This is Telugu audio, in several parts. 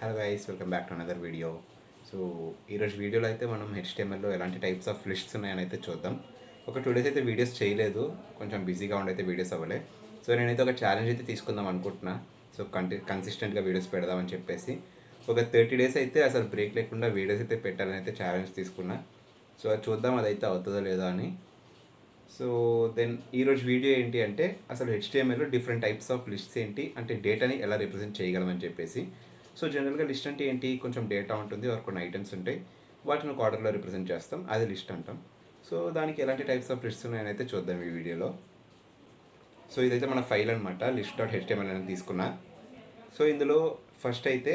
Hello guys, welcome back to another video. So ఈరోజు వీడియోలో అయితే మనం హెచ్టిఎంఎల్లో ఎలాంటి టైప్స్ ఆఫ్ లిస్ట్స్ ఉన్నాయని అయితే చూద్దాం. ఒక 2 days అయితే వీడియోస్ చేయలేదు, కొంచెం బిజీగా ఉండైతే వీడియోస్ అవ్వలే. సో నేనైతే ఒక ఛాలెంజ్ అయితే తీసుకుందాం అనుకుంటున్నా. సో కన్సిస్టెంట్గా వీడియోస్ పెడదామని చెప్పేసి ఒక 30 days అయితే అసలు బ్రేక్ లేకుండా వీడియోస్ అయితే పెట్టాలని అయితే ఛాలెంజ్ తీసుకున్నా. సో అది చూద్దాం అదైతే అవుతుందో లేదో అని. సో దెన్ ఈరోజు వీడియో ఏంటి అంటే అసలు హెచ్టిఎంఎల్లో డిఫరెంట్ టైప్స్ ఆఫ్ లిస్ట్స్ ఏంటి, అంటే డేటాని ఎలా రిప్రజెంట్ చేయగలమని చెప్పేసి. సో జనరల్గా లిస్ట్ అంటే ఏంటి, కొంచెం డేటా ఉంటుంది, ఒక కొన్ని ఐటమ్స్ ఉంటాయి, వాటిని ఒక ఆర్డర్లో రిప్రజెంట్ చేస్తాం, అది లిస్ట్ అంటాం. సో దానికి ఎలాంటి టైప్స్ ఆఫ్ లిస్ట్స్ ఉన్నాయని అయితే చూద్దాం ఈ వీడియోలో. సో ఇదైతే మన ఫైల్ అనమాట, list.html అని తీసుకున్నా. సో ఇందులో ఫస్ట్ అయితే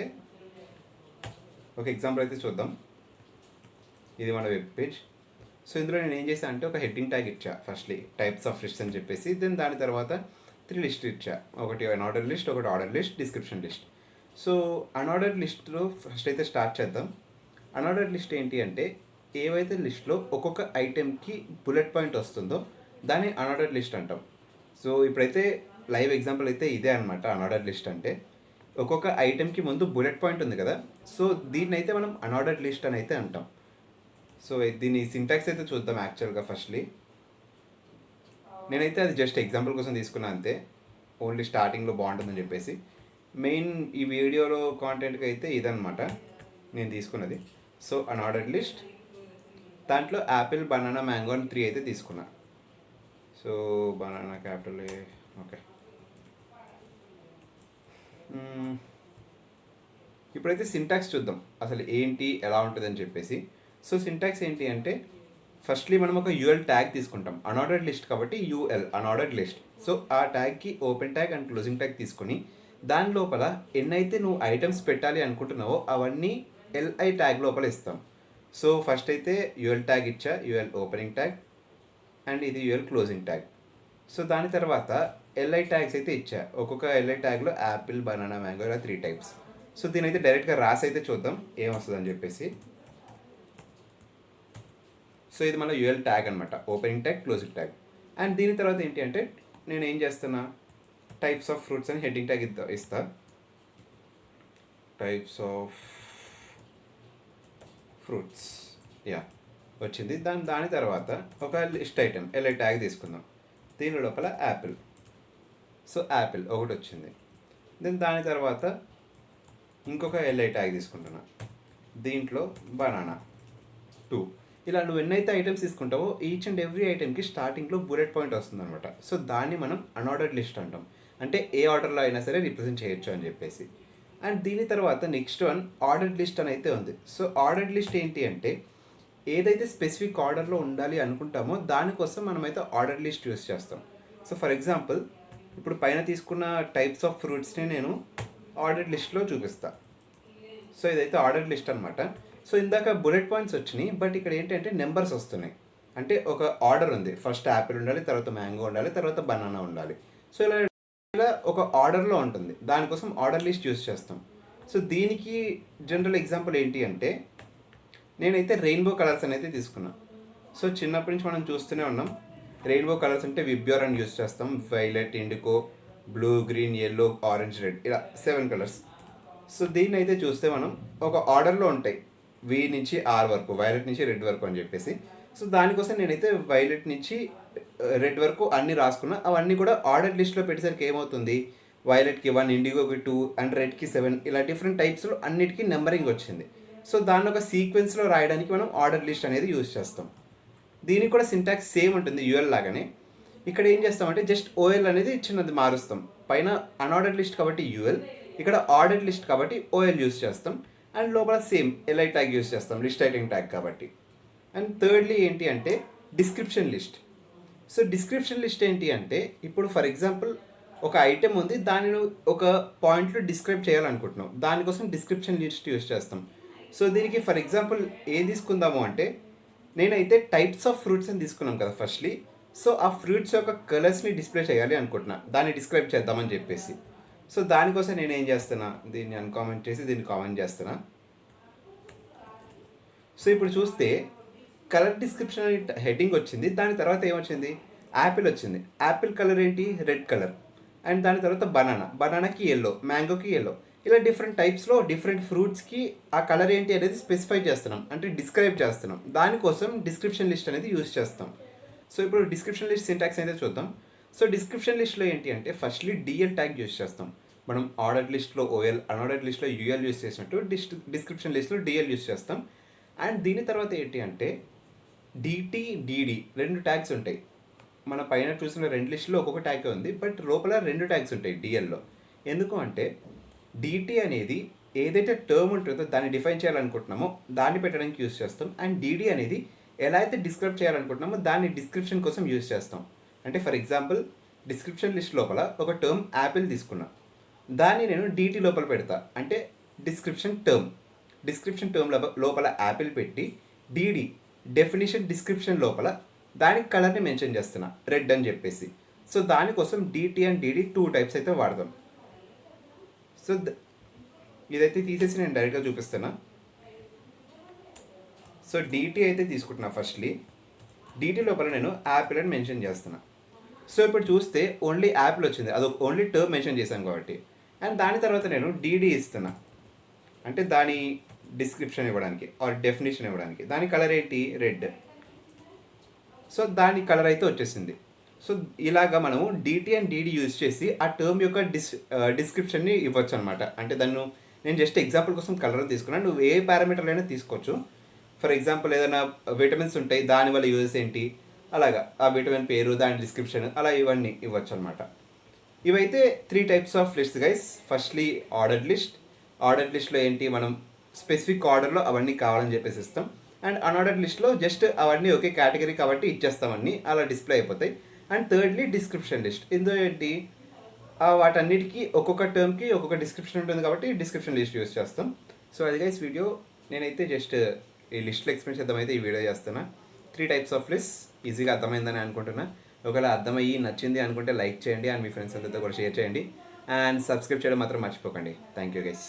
ఒక ఎగ్జాంపుల్ అయితే చూద్దాం. ఇది మన వెబ్ పేజ్. సో ఇందులో నేను ఏం చేశాను అంటే ఒక హెడ్డింగ్ ట్యాగ్ ఇచ్చా ఫస్ట్లీ, టైప్స్ ఆఫ్ లిస్ట్ అని చెప్పేసి. దెన్ దాని తర్వాత 3 లిస్ట్ ఇచ్చా, ఒకటి అన్ఆర్డర్ లిస్ట్, ఒకటి order list, description list. So unorder లిస్ట్లో ఫస్ట్ అయితే స్టార్ట్ చేద్దాం. అన్ఆర్డర్ లిస్ట్ ఏంటి అంటే ఏవైతే లిస్ట్లో ఒక్కొక్క ఐటెంకి బుల్లెట్ పాయింట్ వస్తుందో దాన్ని అన్ఆర్డర్ లిస్ట్ అంటాం. సో ఇప్పుడైతే లైవ్ ఎగ్జాంపుల్ అయితే ఇదే అనమాట. అన్ఆర్డర్ లిస్ట్ అంటే ఒక్కొక్క ఐటెంకి ముందు బుల్లెట్ పాయింట్ ఉంది కదా, సో దీన్ని అయితే మనం అన్ఆర్డర్ లిస్ట్ అని అయితే అంటాం. సో దీని సింటాక్స్ అయితే చూద్దాం యాక్చువల్గా ఫస్ట్లీ. నేనైతే అది జస్ట్ ఎగ్జాంపుల్ కోసం తీసుకున్నా అంతే, ఓన్లీ స్టార్టింగ్లో బాగుంటుందని చెప్పేసి. మెయిన్ ఈ వీడియోలో కాంటెంట్కి అయితే ఇదనమాట నేను తీసుకున్నది. సో అన్ఆర్డర్డ్ లిస్ట్, దాంట్లో యాపిల్, బనానా, మ్యాంగో అని 3 అయితే తీసుకున్నా. So banana capital, okay. ఇప్పుడైతే సింటాక్స్ చూద్దాం అసలు ఏంటి, ఎలా ఉంటుందని చెప్పేసి. సో సింటాక్స్ ఏంటి అంటే ఫస్ట్లీ మనం ఒక యూఎల్ ట్యాగ్ తీసుకుంటాం, అన్ఆర్డర్డ్ లిస్ట్ కాబట్టి యూఎల్ అన్ఆర్డర్డ్ లిస్ట్. సో ఆ ట్యాగ్కి open tag and closing tag తీసుకొని దాని లోపల ఎన్నైతే నువ్వు ఐటమ్స్ పెట్టాలి అనుకుంటున్నావో అవన్నీ ఎల్ఐ ట్యాగ్ లోపల ఇస్తాం. సో ఫస్ట్ అయితే యూఎల్ ట్యాగ్ ఇచ్చా, యూఎల్ ఓపెనింగ్ ట్యాగ్, అండ్ ఇది యూఎల్ క్లోజింగ్ ట్యాగ్. సో దాని తర్వాత ఎల్ఐ ట్యాగ్స్ అయితే ఇచ్చా, ఒక్కొక్క ఎల్ఐ ట్యాగ్లో యాపిల్, బనానా, మ్యాంగో ఇలా 3 types. సో దీని అయితే డైరెక్ట్గా రాసి అయితే చూద్దాం ఏమొస్తుందని చెప్పేసి. సో ఇది మన యూఎల్ ట్యాగ్ అనమాట, opening tag, closing tag. And దీని తర్వాత ఏంటి అంటే నేను ఏం చేస్తున్నా, టైప్స్ ఆఫ్ ఫ్రూట్స్ అని హెడ్డింగ్ ట్యాగ్ ఇస్తా. టైప్స్ ఆఫ్ ఫ్రూట్స్, యా వచ్చింది. దాని తర్వాత ఒక లిస్ట్ ఐటెం ఎల్ఐ ట్యాగ్ తీసుకుందాం, దీని లోపల యాపిల్. సో యాపిల్ ఒకటి వచ్చింది. దెన్ దాని తర్వాత ఇంకొక ఎల్ఐ ట్యాగ్ తీసుకుంటున్నా, దీంట్లో బనానా 2. ఇలా నువ్వు ఎన్నైతే ఐటమ్స్ తీసుకుంటావో ఈచ్ అండ్ ఎవ్రీ ఐటెంకి స్టార్టింగ్లో బుల్లెట్ పాయింట్ వస్తుంది అనమాట. సో దాన్ని మనం అన్ఆర్డర్డ్ లిస్ట్ అంటాం, అంటే ఏ ఆర్డర్లో అయినా సరే రిప్రజెంట్ చేయొచ్చు అని చెప్పేసి. అండ్ దీని తర్వాత నెక్స్ట్ వన్ ఆర్డర్డ్ లిస్ట్ అని అయితే ఉంది. సో ఆర్డర్డ్ లిస్ట్ ఏంటి అంటే ఏదైతే స్పెసిఫిక్ ఆర్డర్లో ఉండాలి అనుకుంటామో దానికోసం మనమైతే ఆర్డర్ లిస్ట్ యూస్ చేస్తాం. సో ఫర్ ఎగ్జాంపుల్ ఇప్పుడు పైన తీసుకున్న టైప్స్ ఆఫ్ ఫ్రూట్స్ని నేను ఆర్డర్డ్ లిస్ట్లో చూపిస్తాను. సో ఇదైతే ఆర్డర్డ్ లిస్ట్ అనమాట. సో ఇందాక బుల్లెట్ పాయింట్స్ వచ్చినాయి, బట్ ఇక్కడ ఏంటంటే నెంబర్స్ వస్తున్నాయి. అంటే ఒక ఆర్డర్ ఉంది, ఫస్ట్ యాపిల్ ఉండాలి, తర్వాత మ్యాంగో ఉండాలి, తర్వాత బనానా ఉండాలి. సో ఇలా ఒక ఆర్డర్లో ఉంటుంది, దానికోసం ఆర్డర్ లిస్ట్ యూస్ చేస్తాం. సో దీనికి జనరల్ ఎగ్జాంపుల్ ఏంటి అంటే నేనైతే రెయిన్బో కలర్స్ అనేది తీసుకున్నా. సో చిన్నప్పటి నుంచి మనం చూస్తూనే ఉన్నాం, రెయిన్బో కలర్స్ అంటే విబ్యూర్ అని యూస్ చేస్తాం, violet, IndiGo, blue, green, yellow, orange, red, ఇలా 7 colors. సో దీన్ని అయితే చూస్తే మనం ఒక ఆర్డర్లో ఉంటాయి, వి నుంచి ఆర్ వరకు, వైలెట్ నుంచి రెడ్ వరకు అని చెప్పేసి. సో దానికోసం నేనైతే వైలెట్ నుంచి రెడ్ వరకు అన్నీ రాసుకున్నా. అవన్నీ కూడా ఆర్డర్ లిస్ట్లో పెట్టేసరికి ఏమవుతుంది, వైలెట్కి 1, ఇండిగోకి 2 అండ్ రెడ్కి 7, ఇలా డిఫరెంట్ టైప్స్లో అన్నిటికీ నెంబరింగ్ వచ్చింది. సో దాన్ని ఒక సీక్వెన్స్లో రాయడానికి మనం ఆర్డర్ లిస్ట్ అనేది యూజ్ చేస్తాం. దీనికి కూడా సింటాక్స్ సేమ్ ఉంటుంది యూఎల్ లాగానే. ఇక్కడ ఏం చేస్తామంటే జస్ట్ ఓఎల్ అనేది చిన్నది మారుస్తాం, పైన అన్ఆర్డర్డ్ లిస్ట్ కాబట్టి యూఎల్, ఇక్కడ ఆర్డర్డ్ లిస్ట్ కాబట్టి ఓఎల్ యూజ్ చేస్తాం. అండ్ లోపల సేమ్ ఎల్ఐ ట్యాగ్ యూజ్ చేస్తాం, లిస్ట్ ఐటెం ట్యాగ్ కాబట్టి. అండ్ థర్డ్లీ ఏంటి అంటే description list. So description list ఏంటి అంటే ఇప్పుడు ఫర్ ఎగ్జాంపుల్ ఒక ఐటెం ఉంది, దానిని ఒక పాయింట్లో డిస్క్రైబ్ చేయాలనుకుంటున్నాం, దానికోసం డిస్క్రిప్షన్ లిస్ట్ యూజ్ చేస్తాం. సో దీనికి ఫర్ ఎగ్జాంపుల్ ఏం తీసుకుందాము అంటే నేనైతే టైప్స్ ఆఫ్ ఫ్రూట్స్ అని తీసుకున్నాం కదా ఫస్ట్లీ. సో ఆ ఫ్రూట్స్ యొక్క కలర్స్ని డిస్ప్లే చేయాలి అనుకుంటున్నా, దాన్ని డిస్క్రైబ్ చేద్దామని చెప్పేసి. సో దానికోసం నేను ఏం చేస్తున్నా, దీన్ని అన్కామెంట్ చేసి దీన్ని కామెంట్ చేస్తున్నా. సో ఇప్పుడు చూస్తే కలర్ డిస్క్రిప్షన్ అని హెడ్డింగ్ వచ్చింది, దాని తర్వాత ఏమొచ్చింది, యాపిల్ వచ్చింది. యాపిల్ కలర్ ఏంటి, రెడ్ కలర్. అండ్ దాని తర్వాత బనానాకి ఎల్లో, మ్యాంగోకి ఎల్లో. ఇలా డిఫరెంట్ టైప్స్లో డిఫరెంట్ ఫ్రూట్స్కి ఆ కలర్ ఏంటి అనేది స్పెసిఫై చేస్తున్నాం, అంటే డిస్క్రైబ్ చేస్తున్నాం. దానికోసం డిస్క్రిప్షన్ లిస్ట్ అనేది యూజ్ చేస్తాం. సో ఇప్పుడు డిస్క్రిప్షన్ లిస్ట్ సింటాక్స్ అయితే చూద్దాం. సో డిస్క్రిప్షన్ లిస్ట్లో ఏంటి అంటే ఫస్ట్లీ డిఎల్ ట్యాగ్ యూజ్ చేస్తాం. మనం ఆర్డర్ లిస్ట్లో ఓఎల్, అన్ఆర్డర్డ్ లిస్ట్లో యూఎల్ యూజ్ చేసినట్టు డిస్క్రిప్షన్ లిస్ట్లో డిఎల్ యూజ్ చేస్తాం. అండ్ దీని తర్వాత ఏంటి అంటే డిటి, డిడి 2 ట్యాగ్స్ ఉంటాయి. మన పైన చూసిన 2 లిస్టులో ఒక్కొక్క ట్యాగ్ ఉంది, బట్ లోపల 2 ట్యాగ్స్ ఉంటాయి డిఎల్లో. ఎందుకు అంటే డిటి అనేది ఏదైతే టర్మ్ ఉంటుందో దాన్ని డిఫైన్ చేయాలనుకుంటున్నామో దాన్ని పెట్టడానికి యూజ్ చేస్తాం. అండ్ డిడి అనేది ఎలా అయితే డిస్క్రైబ్ చేయాలనుకుంటున్నామో దాన్ని డిస్క్రిప్షన్ కోసం యూజ్ చేస్తాం. అంటే ఫర్ ఎగ్జాంపుల్ డిస్క్రిప్షన్ లిస్ట్ లోపల ఒక టర్మ్ యాపిల్ తీసుకున్నా, దాన్ని నేను డిటి లోపల పెడతా, అంటే డిస్క్రిప్షన్ టర్మ్ లోపల యాపిల్ పెట్టి డిడి డెఫినిషన్ డిస్క్రిప్షన్ లోపల దానికి కలర్ని మెన్షన్ చేస్తున్నా, రెడ్ అని చెప్పేసి. సో దానికోసం డిటి అండ్ డిడి 2 టైప్స్ అయితే వాడదాం. సో ఇదైతే తీసేసి నేను డైరెక్ట్గా చూపిస్తున్నా. సో డిటి అయితే తీసుకుంటున్నా. ఫస్ట్లీ డిటి లోపల నేను యాపిల్ అని మెన్షన్ చేస్తున్నా. సో ఇప్పుడు చూస్తే ఓన్లీ యాపిల్ వచ్చింది, అది ఓన్లీ టర్మ్ మెన్షన్ చేశాను కాబట్టి. అండ్ దాని తర్వాత నేను డిడి ఇస్తున్నా, అంటే దాని డిస్క్రిప్షన్ ఇవ్వడానికి ఆర్ డెఫినేషన్ ఇవ్వడానికి. దాని కలర్ ఏంటి, రెడ్. సో దాని కలర్ అయితే వచ్చేసింది. సో ఇలాగా మనము డిటి అండ్ డిడి యూజ్ చేసి ఆ టర్మ్ యొక్క డిస్క్రిప్షన్ని ఇవ్వచ్చు అనమాట. అంటే నేను జస్ట్ ఎగ్జాంపుల్ కోసం కలర్ తీసుకున్నాను, నువ్వు ఏ పారామీటర్లు అయినా తీసుకోవచ్చు. ఫర్ ఎగ్జాంపుల్ ఏదైనా విటమిన్స్ ఉంటాయి, దానివల్ల యూజెస్ ఏంటి, అలాగా ఆ విటమిన్ పేరు, దాని డిస్క్రిప్షన్, అలా ఇవన్నీ ఇవ్వచ్చు అనమాట. ఇవైతే 3 types of list guys. Firstly ordered లిస్ట్లో ఏంటి, మనం స్పెసిఫిక్ ఆర్డర్లో అవన్నీ కావాలని చెప్పేసి ఇస్తాం. అండ్ అన్ఆర్డర్డ్ లిస్ట్లో జస్ట్ అవన్నీ ఒకే కేటగిరీ కాబట్టి ఇచ్చేస్తామన్నీ, అలా డిస్ప్లే అయిపోతాయి. And thirdly description list. ఇందులో ఏంటి, వాటన్నిటికీ ఒక్కొక్క టర్మ్కి ఒక్కొక్క డిస్క్రిప్షన్ ఉంటుంది కాబట్టి డిస్క్రిప్షన్ లిస్ట్ యూస్ చేస్తాం. సో అది గైస్ వీడియో. నేనైతే జస్ట్ ఈ లిస్ట్లో ఎక్స్ప్లెయిన్ చేద్దామైతే ఈ వీడియో చేస్తున్నా. 3 టైప్స్ ఆఫ్ లిస్ట్ ఈజీగా అర్థమైందని అనుకుంటున్నా. ఒకవేళ అర్థమయ్యి నచ్చింది అనుకుంటే లైక్ చేయండి, అండ్ మీ ఫ్రెండ్స్ అందరితో కూడా షేర్ చేయండి, అండ్ సబ్స్క్రైబ్ చేయడం మాత్రం మర్చిపోకండి. Thank you guys.